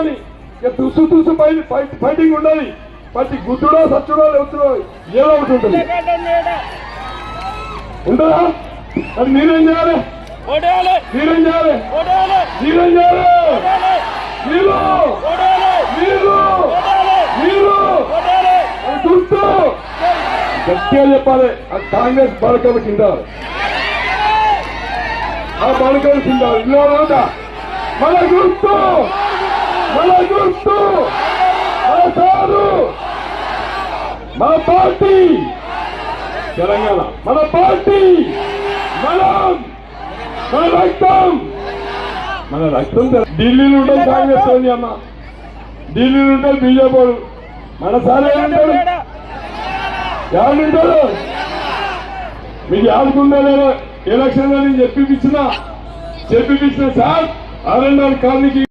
అని ఇక తుసు తుసు ఫైటింగ్ ఉండాలి. ప్రతి గుద్దుడో సచ్చుడో లేవుతుడో ఏదో ఒకటి ఉంటుంది ఉంటుందా? అది మీరేం చేయాలి? మీరేం చేయాలి? మీరేం చేయాలి? మీరు మీరు మీరు అది గుర్తు గట్టిగా చెప్పాలి. ఆ కాంగ్రెస్ బాలకలు కింద ఆ బాలకలు కింద ఇల్లు మన గుర్తు మన గుర్తు మన సారు మన పార్టీ తెలంగాణ మన పార్టీ మనం మన రక్తం ఢిల్లీలో ఉంటుంది కాంగ్రెస్ అమ్మ, ఢిల్లీలో ఉంటుంది బీజేపీ. మన సార్ ఏమంటాడు? ఎవరుంటాడు? మీకు ఆడుకుందా లేదా ఎలక్షన్ అని చెప్పిపించిన సార్ R&R కాలనీకి